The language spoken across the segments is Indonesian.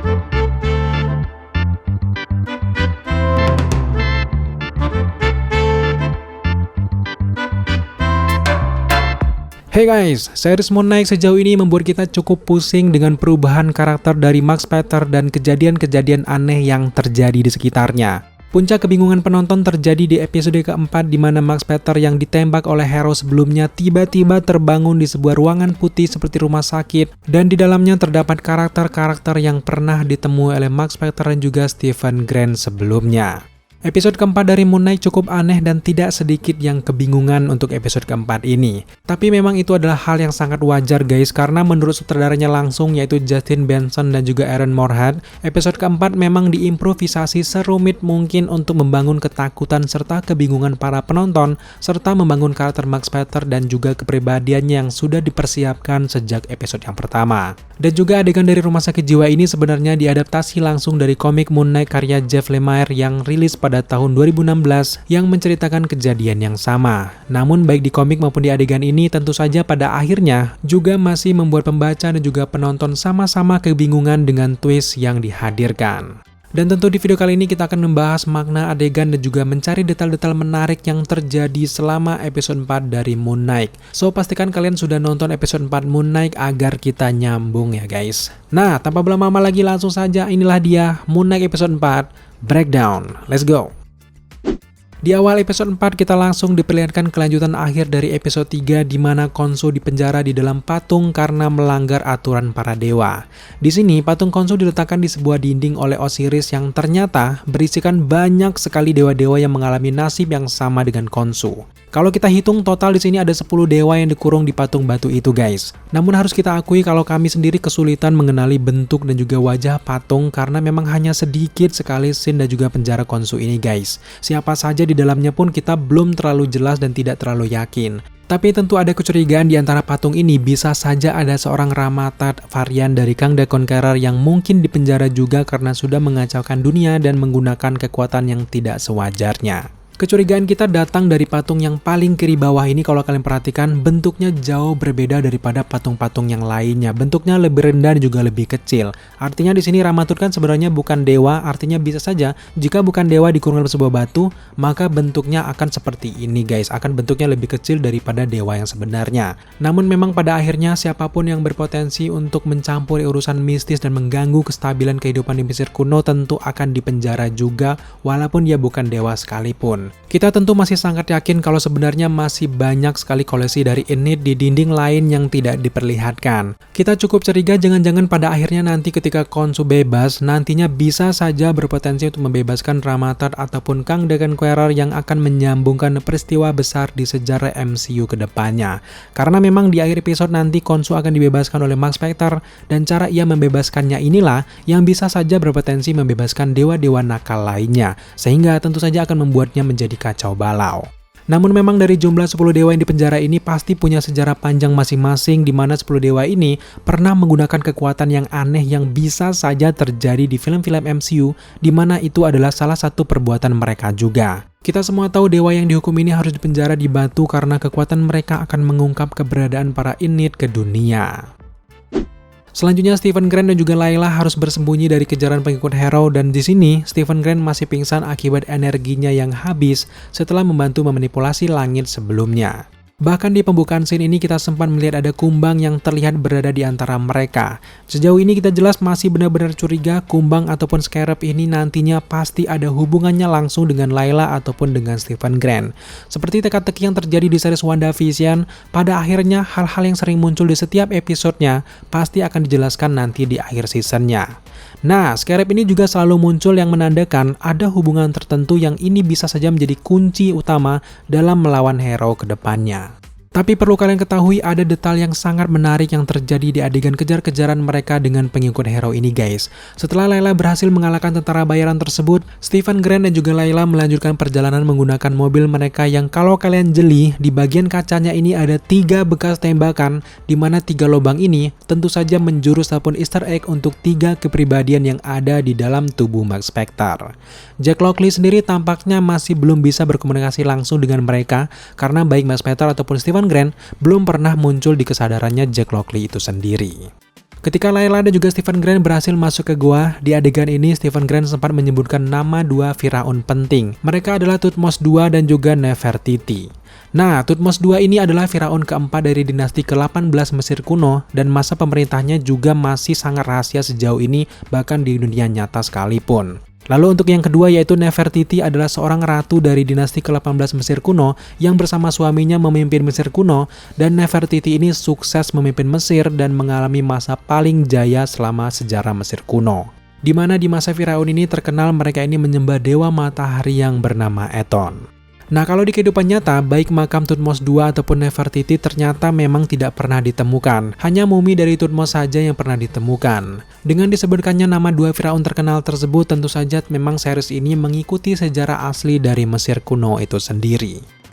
Hey guys, series Moon Knight sejauh ini membuat kita cukup pusing dengan perubahan karakter dari Max Peter dan kejadian-kejadian aneh yang terjadi di sekitarnya. Puncak kebingungan penonton terjadi di episode keempat di mana Max Peter yang ditembak oleh hero sebelumnya tiba-tiba terbangun di sebuah ruangan putih seperti rumah sakit dan di dalamnya terdapat karakter-karakter yang pernah ditemui oleh Max Peter dan juga Stephen Grant sebelumnya. Episode keempat dari Moon Knight cukup aneh dan tidak sedikit yang kebingungan untuk episode keempat ini. Tapi memang itu adalah hal yang sangat wajar guys, karena menurut sutradaranya langsung yaitu Justin Benson dan juga Aaron Moorhead, episode keempat memang diimprovisasi serumit mungkin untuk membangun ketakutan serta kebingungan para penonton, serta membangun karakter Max Peter dan juga kepribadiannya yang sudah dipersiapkan sejak episode yang pertama. Dan juga adegan dari rumah sakit jiwa ini sebenarnya diadaptasi langsung dari komik Moon Knight karya Jeff Lemire yang rilis pada tahun 2016 yang menceritakan kejadian yang sama. Namun baik di komik maupun di adegan ini tentu saja pada akhirnya juga masih membuat pembaca dan juga penonton sama-sama kebingungan dengan twist yang dihadirkan. Dan tentu di video kali ini kita akan membahas makna adegan dan juga mencari detail-detail menarik yang terjadi selama episode 4 dari Moon Knight. So pastikan kalian sudah nonton episode 4 Moon Knight agar kita nyambung ya guys. Nah, tanpa berlama-lama lagi langsung saja inilah dia Moon Knight episode 4 Breakdown. Let's go. Di awal episode 4 kita langsung diperlihatkan kelanjutan akhir dari episode 3 di mana Khonshu dipenjara di dalam patung karena melanggar aturan para dewa. Di sini patung Khonshu diletakkan di sebuah dinding oleh Osiris yang ternyata berisikan banyak sekali dewa-dewa yang mengalami nasib yang sama dengan Khonshu. Kalau kita hitung total di sini ada 10 dewa yang dikurung di patung batu itu guys. Namun harus kita akui kalau kami sendiri kesulitan mengenali bentuk dan juga wajah patung karena memang hanya sedikit sekali scene dan juga penjara Khonshu ini guys. Siapa saja di dalamnya pun kita belum terlalu jelas dan tidak terlalu yakin. Tapi tentu ada kecurigaan di antara patung ini bisa saja ada seorang Ramathat varian dari Kang the Conqueror yang mungkin dipenjara juga karena sudah mengacaukan dunia dan menggunakan kekuatan yang tidak sewajarnya. Kecurigaan kita datang dari patung yang paling kiri bawah ini. Kalau kalian perhatikan bentuknya jauh berbeda daripada patung-patung yang lainnya. Bentuknya lebih rendah dan juga lebih kecil. Artinya di sini Ramatut kan sebenarnya bukan dewa, artinya bisa saja jika bukan dewa dikurung dalam sebuah batu, maka bentuknya akan seperti ini guys, akan bentuknya lebih kecil daripada dewa yang sebenarnya. Namun memang pada akhirnya siapapun yang berpotensi untuk mencampuri urusan mistis dan mengganggu kestabilan kehidupan di Mesir kuno tentu akan dipenjara juga walaupun dia bukan dewa sekalipun. Kita tentu masih sangat yakin kalau sebenarnya masih banyak sekali koleksi dari Enid di dinding lain yang tidak diperlihatkan. Kita cukup curiga jangan-jangan pada akhirnya nanti ketika Khonshu bebas, nantinya bisa saja berpotensi untuk membebaskan Ramathat ataupun Kang the Conqueror yang akan menyambungkan peristiwa besar di sejarah MCU ke depannya. Karena memang di akhir episode nanti Khonshu akan dibebaskan oleh Max Peter dan cara ia membebaskannya inilah yang bisa saja berpotensi membebaskan dewa-dewa nakal lainnya. Sehingga tentu saja akan membuatnya menjadi kacau balau. Namun memang dari jumlah 10 dewa yang dipenjara ini pasti punya sejarah panjang masing-masing di mana 10 dewa ini pernah menggunakan kekuatan yang aneh yang bisa saja terjadi di film-film MCU di mana itu adalah salah satu perbuatan mereka juga. Kita semua tahu dewa yang dihukum ini harus dipenjara di batu karena kekuatan mereka akan mengungkap keberadaan para Enid ke dunia. Selanjutnya Stephen Grant dan juga Layla harus bersembunyi dari kejaran pengikut hero dan di sini Stephen Grant masih pingsan akibat energinya yang habis setelah membantu memanipulasi langit sebelumnya. Bahkan di pembukaan scene ini kita sempat melihat ada kumbang yang terlihat berada di antara mereka. Sejauh ini kita jelas masih benar-benar curiga kumbang ataupun Scarab ini nantinya pasti ada hubungannya langsung dengan Layla ataupun dengan Stephen Grant. Seperti teka-teki yang terjadi di series WandaVision, pada akhirnya hal-hal yang sering muncul di setiap episodenya pasti akan dijelaskan nanti di akhir seasonnya. Nah, Scarab ini juga selalu muncul yang menandakan ada hubungan tertentu yang ini bisa saja menjadi kunci utama dalam melawan hero ke depannya. Tapi perlu kalian ketahui ada detail yang sangat menarik yang terjadi di adegan kejar-kejaran mereka dengan pengikut hero ini guys. Setelah Layla berhasil mengalahkan tentara bayaran tersebut, Stephen Grant dan juga Layla melanjutkan perjalanan menggunakan mobil mereka yang kalau kalian jeli, di bagian kacanya ini ada 3 bekas tembakan di mana 3 lubang ini tentu saja menjurus ataupun easter egg untuk 3 kepribadian yang ada di dalam tubuh Max Peter. Jack Lockley sendiri tampaknya masih belum bisa berkomunikasi langsung dengan mereka karena baik Max Peter ataupun Stephen Grant belum pernah muncul di kesadarannya Jack Lockley itu sendiri. Ketika Layla dan juga Stephen Grant berhasil masuk ke gua, di adegan ini Stephen Grant sempat menyebutkan nama dua Firaun penting. Mereka adalah Thutmose II dan juga Nefertiti. Nah, Thutmose II ini adalah Firaun keempat dari dinasti ke-18 Mesir kuno dan masa pemerintahnya juga masih sangat rahasia sejauh ini bahkan di dunia nyata sekalipun. Lalu untuk yang kedua yaitu Nefertiti adalah seorang ratu dari dinasti ke-18 Mesir kuno yang bersama suaminya memimpin Mesir kuno, dan Nefertiti ini sukses memimpin Mesir dan mengalami masa paling jaya selama sejarah Mesir kuno. Di mana di masa Firaun ini terkenal mereka ini menyembah dewa matahari yang bernama Aton. Nah, kalau di kehidupan nyata, baik makam Thutmose II ataupun Nefertiti ternyata memang tidak pernah ditemukan. Hanya mumi dari Thutmose saja yang pernah ditemukan. Dengan disebutkannya nama dua Firaun terkenal tersebut, tentu saja memang series ini mengikuti sejarah asli dari Mesir kuno itu sendiri.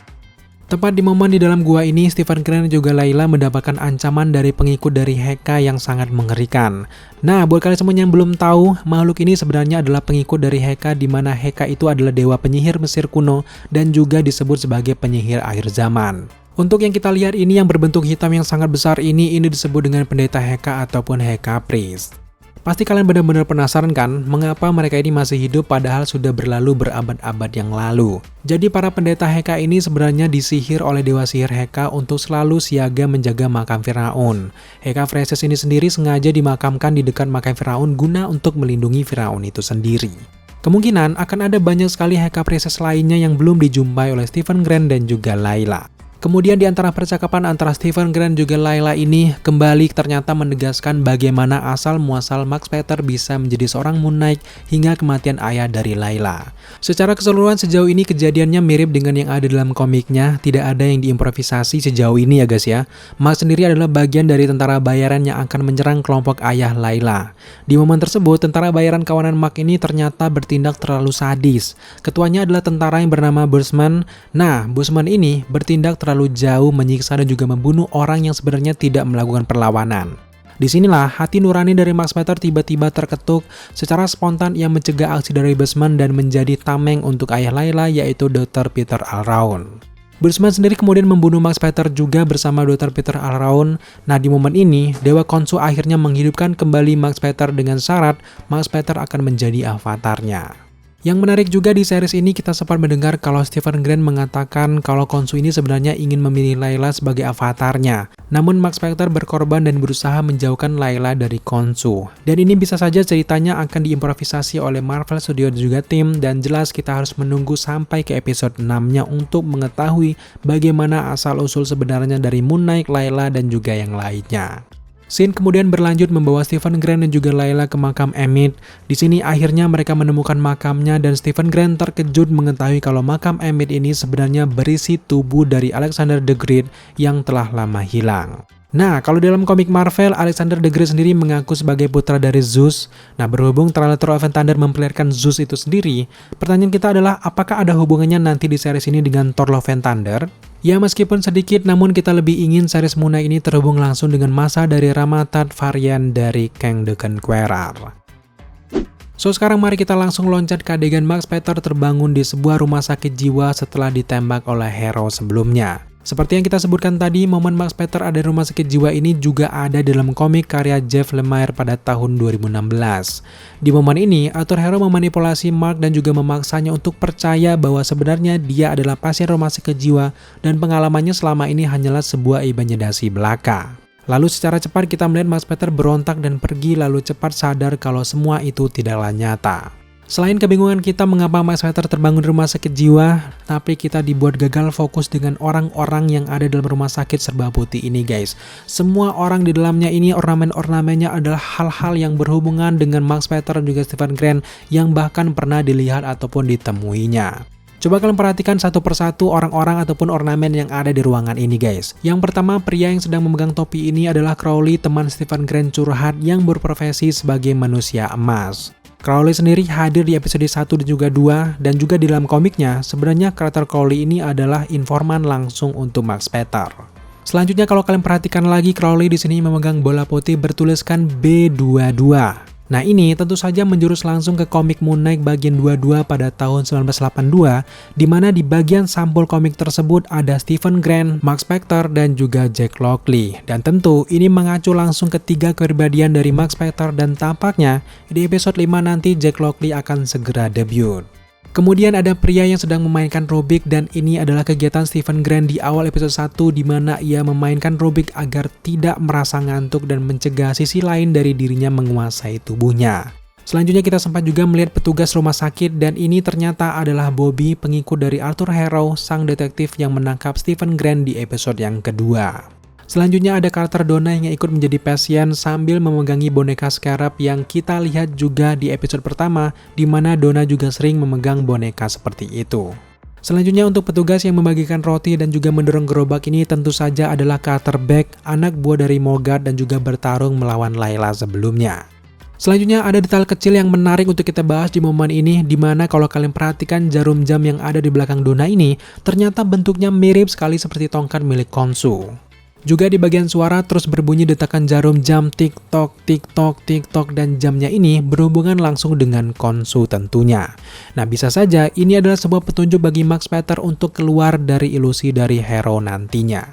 Tepat di momen di dalam gua ini, Stephen Grant dan juga Layla mendapatkan ancaman dari pengikut dari Heka yang sangat mengerikan. Nah, buat kalian semua yang belum tahu, makhluk ini sebenarnya adalah pengikut dari Heka, di mana Heka itu adalah dewa penyihir Mesir kuno dan juga disebut sebagai penyihir akhir zaman. Untuk yang kita lihat ini yang berbentuk hitam yang sangat besar ini disebut dengan pendeta Heka ataupun Heka Priest. Pasti kalian benar-benar penasaran kan, mengapa mereka ini masih hidup padahal sudah berlalu berabad-abad yang lalu. Jadi para pendeta Heka ini sebenarnya disihir oleh dewa sihir Heka untuk selalu siaga menjaga makam Firaun. Heka Phrases ini sendiri sengaja dimakamkan di dekat makam Firaun guna untuk melindungi Firaun itu sendiri. Kemungkinan akan ada banyak sekali Heka Phrases lainnya yang belum dijumpai oleh Stephen Grant dan juga Layla. Kemudian di antara percakapan antara Stephen Grant juga Layla ini kembali ternyata menegaskan bagaimana asal muasal Max Peter bisa menjadi seorang Moon Knight hingga kematian ayah dari Layla. Secara keseluruhan sejauh ini kejadiannya mirip dengan yang ada dalam komiknya, tidak ada yang diimprovisasi sejauh ini ya guys ya. Max sendiri adalah bagian dari tentara bayaran yang akan menyerang kelompok ayah Layla. Di momen tersebut, tentara bayaran kawanan Max ini ternyata bertindak terlalu sadis. Ketuanya adalah tentara yang bernama Bushman. Nah, Bushman ini bertindak terlalu jauh, menyiksa dan juga membunuh orang yang sebenarnya tidak melakukan perlawanan. Disinilah hati nurani dari Max Peter tiba-tiba terketuk. Secara spontan ia mencegah aksi dari Bushman dan menjadi tameng untuk ayah Layla yaitu Dr. Peter Alraun. Bushman sendiri kemudian membunuh Max Peter juga bersama Dr. Peter Alraun. Nah, di momen ini Dewa Khonshu akhirnya menghidupkan kembali Max Peter dengan syarat Max Peter akan menjadi avatarnya. Yang menarik juga di series ini kita sempat mendengar kalau Stephen Grant mengatakan kalau Khonshu ini sebenarnya ingin memilih Layla sebagai avatarnya. Namun Max Peter berkorban dan berusaha menjauhkan Layla dari Khonshu. Dan ini bisa saja ceritanya akan diimprovisasi oleh Marvel Studio dan juga tim, dan jelas kita harus menunggu sampai ke episode 6-nya untuk mengetahui bagaimana asal-usul sebenarnya dari Moon Knight, Layla dan juga yang lainnya. Scene kemudian berlanjut membawa Stephen Grant dan juga Layla ke makam Emmett. Di sini akhirnya mereka menemukan makamnya dan Stephen Grant terkejut mengetahui kalau makam Emmett ini sebenarnya berisi tubuh dari Alexander the Great yang telah lama hilang. Nah, kalau dalam komik Marvel, Alexander the Great sendiri mengaku sebagai putra dari Zeus. Nah, berhubung trailer Thor Love and Thunder memperlihatkan Zeus itu sendiri, pertanyaan kita adalah apakah ada hubungannya nanti di series ini dengan Thor Love and Thunder? Ya, meskipun sedikit, namun kita lebih ingin series Moon Knight ini terhubung langsung dengan masa dari Rama-Tut varian dari Kang the Conqueror. So, sekarang mari kita langsung loncat ke adegan Max Peter terbangun di sebuah rumah sakit jiwa setelah ditembak oleh hero sebelumnya. Seperti yang kita sebutkan tadi, momen Max Peter ada di rumah sakit jiwa ini juga ada dalam komik karya Jeff Lemire pada tahun 2016. Di momen ini, Arthur Harrow memanipulasi Mark dan juga memaksanya untuk percaya bahwa sebenarnya dia adalah pasien rumah sakit jiwa dan pengalamannya selama ini hanyalah sebuah imajinasi belaka. Lalu secara cepat kita melihat Max Peter berontak dan pergi, lalu cepat sadar kalau semua itu tidaklah nyata. Selain kebingungan kita mengapa Max Peter terbangun di rumah sakit jiwa, tapi kita dibuat gagal fokus dengan orang-orang yang ada dalam rumah sakit serba putih ini guys. Semua orang di dalamnya ini ornamen-ornamennya adalah hal-hal yang berhubungan dengan Max Peter dan juga Stephen Grant yang bahkan pernah dilihat ataupun ditemuinya. Coba kalian perhatikan satu persatu orang-orang ataupun ornamen yang ada di ruangan ini guys. Yang pertama, pria yang sedang memegang topi ini adalah Crowley, teman Stephen Grant curhat yang berprofesi sebagai manusia emas. Crowley sendiri hadir di episode 1 dan juga 2, dan juga di dalam komiknya, sebenarnya karakter Crowley ini adalah informan langsung untuk Max Peter. Selanjutnya kalau kalian perhatikan lagi, Crowley di sini memegang bola putih bertuliskan B22. Nah ini tentu saja menjurus langsung ke komik Moon Knight bagian 22 pada tahun 1982, di mana di bagian sampul komik tersebut ada Stephen Grant, Mark Spector, dan juga Jack Lockley. Dan tentu ini mengacu langsung ke 3 kepribadian dari Mark Spector dan tampaknya di episode 5 nanti Jack Lockley akan segera debut. Kemudian ada pria yang sedang memainkan Rubik dan ini adalah kegiatan Stephen Grant di awal episode 1 di mana ia memainkan Rubik agar tidak merasa ngantuk dan mencegah sisi lain dari dirinya menguasai tubuhnya. Selanjutnya kita sempat juga melihat petugas rumah sakit dan ini ternyata adalah Bobby, pengikut dari Arthur Harrow, sang detektif yang menangkap Stephen Grant di episode yang kedua. Selanjutnya ada karakter Donna yang ikut menjadi pasien sambil memegangi boneka Scarab yang kita lihat juga di episode pertama di mana Donna juga sering memegang boneka seperti itu. Selanjutnya untuk petugas yang membagikan roti dan juga mendorong gerobak ini tentu saja adalah karakter Beck, anak buah dari Mogart dan juga bertarung melawan Layla sebelumnya. Selanjutnya ada detail kecil yang menarik untuk kita bahas di momen ini di mana kalau kalian perhatikan jarum jam yang ada di belakang Donna ini ternyata bentuknya mirip sekali seperti tongkat milik Khonshu. Juga di bagian suara terus berbunyi detakan jarum jam tik-tok, tik-tok, tik-tok dan jamnya ini berhubungan langsung dengan Khonshu tentunya. Nah bisa saja ini adalah sebuah petunjuk bagi Mark Spector untuk keluar dari ilusi dari Harrow nantinya.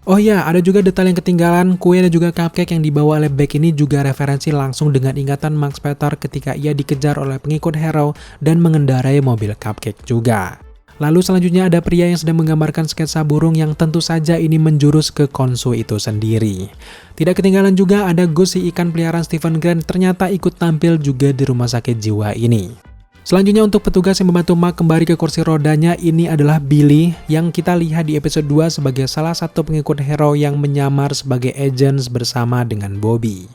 Oh ya, ada juga detail yang ketinggalan, kue dan juga cupcake yang dibawa oleh Beck ini juga referensi langsung dengan ingatan Mark Spector ketika ia dikejar oleh pengikut Harrow dan mengendarai mobil cupcake juga. Lalu selanjutnya ada pria yang sedang menggambarkan sketsa burung yang tentu saja ini menjurus ke Khonshu itu sendiri. Tidak ketinggalan juga ada Gus si ikan peliharaan Stephen Grant ternyata ikut tampil juga di rumah sakit jiwa ini. Selanjutnya untuk petugas yang membantu Mark kembali ke kursi rodanya ini adalah Billy yang kita lihat di episode 2 sebagai salah satu pengikut Harrow yang menyamar sebagai agents bersama dengan Bobby.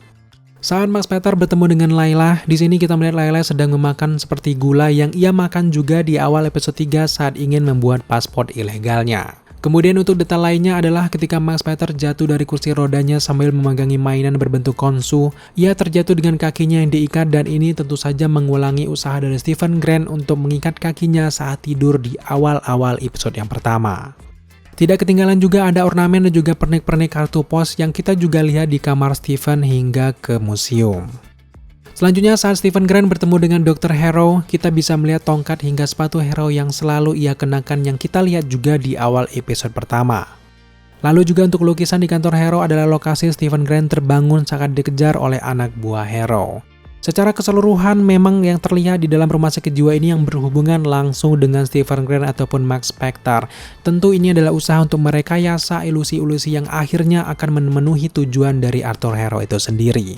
Saat Mark Spector bertemu dengan Layla, di sini kita melihat Layla sedang memakan seperti gula yang ia makan juga di awal episode 3 saat ingin membuat paspor ilegalnya. Kemudian untuk detail lainnya adalah ketika Mark Spector jatuh dari kursi rodanya sambil memegangi mainan berbentuk Khonshu, ia terjatuh dengan kakinya yang diikat dan ini tentu saja mengulangi usaha dari Stephen Grant untuk mengikat kakinya saat tidur di awal-awal episode yang pertama. Tidak ketinggalan juga ada ornamen dan juga pernik-pernik kartu pos yang kita juga lihat di kamar Stephen hingga ke museum. Selanjutnya saat Stephen Grant bertemu dengan Dr. Harrow, kita bisa melihat tongkat hingga sepatu Harrow yang selalu ia kenakan yang kita lihat juga di awal episode pertama. Lalu juga untuk lukisan di kantor Harrow adalah lokasi Stephen Grant terbangun saat dikejar oleh anak buah Harrow. Secara keseluruhan memang yang terlihat di dalam rumah sakit jiwa ini yang berhubungan langsung dengan Stephen Grant ataupun Mark Spector. Tentu ini adalah usaha untuk merekayasa ilusi-ilusi yang akhirnya akan memenuhi tujuan dari Arthur Harrow itu sendiri.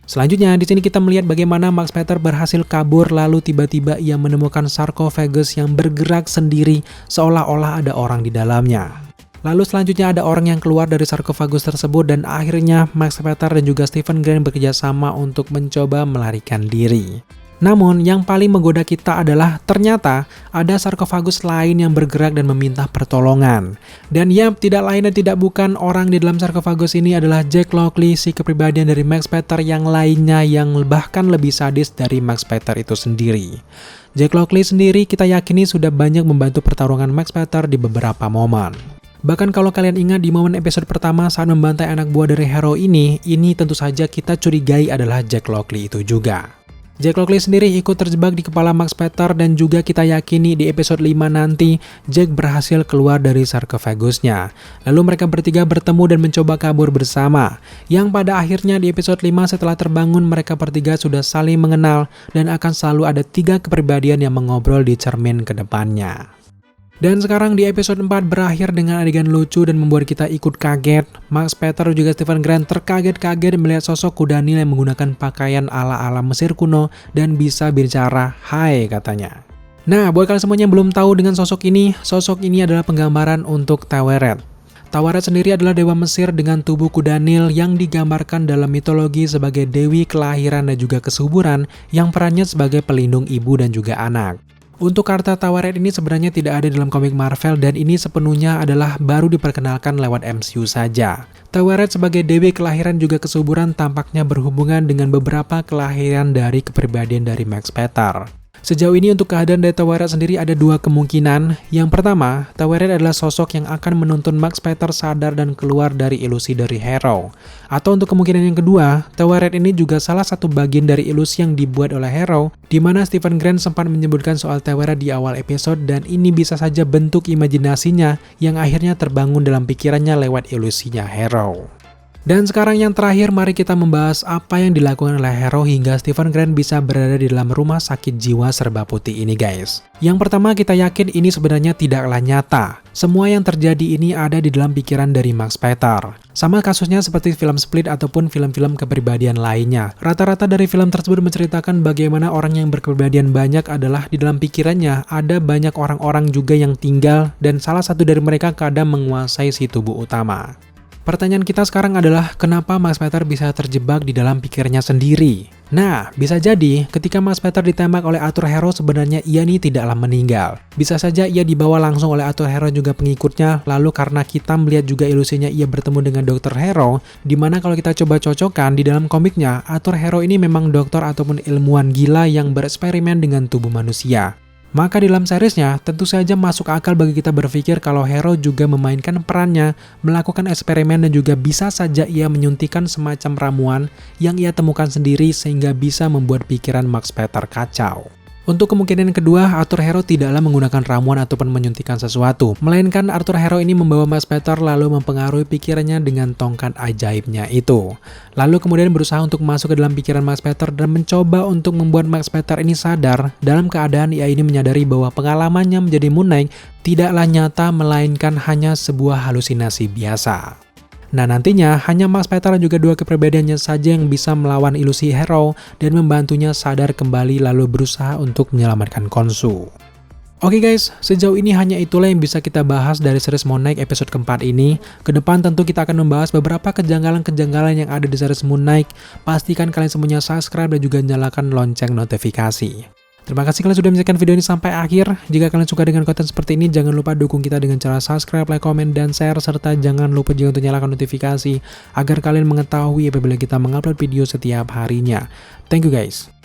Selanjutnya di sini kita melihat bagaimana Mark Spector berhasil kabur lalu tiba-tiba ia menemukan sarkofagus yang bergerak sendiri seolah-olah ada orang di dalamnya. Lalu selanjutnya ada orang yang keluar dari sarkofagus tersebut dan akhirnya Mark Spector dan juga Stephen Grant bekerja sama untuk mencoba melarikan diri. Namun yang paling menggoda kita adalah ternyata ada sarkofagus lain yang bergerak dan meminta pertolongan. Dan ya tidak lain dan tidak bukan orang di dalam sarkofagus ini adalah Jack Lockley, si kepribadian dari Mark Spector yang lainnya yang bahkan lebih sadis dari Mark Spector itu sendiri. Jack Lockley sendiri kita yakini sudah banyak membantu pertarungan Mark Spector di beberapa momen. Bahkan kalau kalian ingat di momen episode pertama saat membantai anak buah dari Harrow ini tentu saja kita curigai adalah Jack Lockley itu juga. Jack Lockley sendiri ikut terjebak di kepala Mark Spector dan juga kita yakini di episode 5 nanti Jack berhasil keluar dari sarkofagusnya. Lalu mereka bertiga bertemu dan mencoba kabur bersama. Yang pada akhirnya di episode 5 setelah terbangun mereka bertiga sudah saling mengenal dan akan selalu ada 3 kepribadian yang mengobrol di cermin ke depannya. Dan sekarang di episode 4 berakhir dengan adegan lucu dan membuat kita ikut kaget. Mark Spector juga Stephen Grant terkaget-kaget melihat sosok kuda Nil yang menggunakan pakaian ala-ala Mesir kuno dan bisa bicara "Hai" katanya. Nah, buat kalian semuanya yang belum tahu dengan sosok ini adalah penggambaran untuk Taweret. Taweret sendiri adalah dewa Mesir dengan tubuh kuda Nil yang digambarkan dalam mitologi sebagai dewi kelahiran dan juga kesuburan yang perannya sebagai pelindung ibu dan juga anak. Untuk karakter Taweret ini sebenarnya tidak ada dalam komik Marvel dan ini sepenuhnya adalah baru diperkenalkan lewat MCU saja. Taweret sebagai dewi kelahiran juga kesuburan tampaknya berhubungan dengan beberapa kelahiran dari kepribadian dari Mark Spector. Sejauh ini untuk keadaan dari Taweret sendiri ada dua kemungkinan. Yang pertama, Taweret adalah sosok yang akan menuntun Max Peter sadar dan keluar dari ilusi dari Harrow. Atau untuk kemungkinan yang kedua, Taweret ini juga salah satu bagian dari ilusi yang dibuat oleh Harrow, di mana Stephen Grant sempat menyebutkan soal Taweret di awal episode dan ini bisa saja bentuk imajinasinya yang akhirnya terbangun dalam pikirannya lewat ilusinya Harrow. Dan sekarang yang terakhir, mari kita membahas apa yang dilakukan oleh Harrow hingga Stephen Grant bisa berada di dalam rumah sakit jiwa serba putih ini guys. Yang pertama, kita yakin ini sebenarnya tidaklah nyata. Semua yang terjadi ini ada di dalam pikiran dari Max Peter. Sama kasusnya seperti film Split ataupun film-film kepribadian lainnya. Rata-rata dari film tersebut menceritakan bagaimana orang yang berkepribadian banyak adalah di dalam pikirannya ada banyak orang-orang juga yang tinggal dan salah satu dari mereka kadang menguasai si tubuh utama. Pertanyaan kita sekarang adalah kenapa Max Peter bisa terjebak di dalam pikirnya sendiri? Nah, bisa jadi ketika Max Peter ditembak oleh Arthur Harrow sebenarnya ia ini tidaklah meninggal. Bisa saja ia dibawa langsung oleh Arthur Harrow juga pengikutnya, lalu karena kita melihat juga ilusinya ia bertemu dengan Dr. Harrow, dimana kalau kita coba cocokkan di dalam komiknya, Arthur Harrow ini memang dokter ataupun ilmuwan gila yang bereksperimen dengan tubuh manusia. Maka di dalam seriesnya tentu saja masuk akal bagi kita berpikir kalau Harrow juga memainkan perannya, melakukan eksperimen dan juga bisa saja ia menyuntikkan semacam ramuan yang ia temukan sendiri sehingga bisa membuat pikiran Max Peter kacau. Untuk kemungkinan kedua, Arthur Harrow tidaklah menggunakan ramuan ataupun menyuntikkan sesuatu, melainkan Arthur Harrow ini membawa Max Peter lalu mempengaruhi pikirannya dengan tongkat ajaibnya itu. Lalu kemudian berusaha untuk masuk ke dalam pikiran Max Peter dan mencoba untuk membuat Max Peter ini sadar dalam keadaan ia ini menyadari bahwa pengalamannya menjadi Moon Knight tidaklah nyata melainkan hanya sebuah halusinasi biasa. Nah nantinya hanya Max Peter dan juga dua kepribadiannya saja yang bisa melawan ilusi Harrow dan membantunya sadar kembali lalu berusaha untuk menyelamatkan Khonshu. Oke guys, sejauh ini hanya itulah yang bisa kita bahas dari series Moon Knight episode keempat ini. Kedepan tentu kita akan membahas beberapa kejanggalan-kejanggalan yang ada di series Moon Knight. Pastikan kalian semuanya subscribe dan juga nyalakan lonceng notifikasi. Terima kasih kalian sudah menyaksikan video ini sampai akhir. Jika kalian suka dengan konten seperti ini, jangan lupa dukung kita dengan cara subscribe, like, komen, dan share. Serta jangan lupa juga untuk nyalakan notifikasi agar kalian mengetahui apabila kita mengupload video setiap harinya. Thank you guys.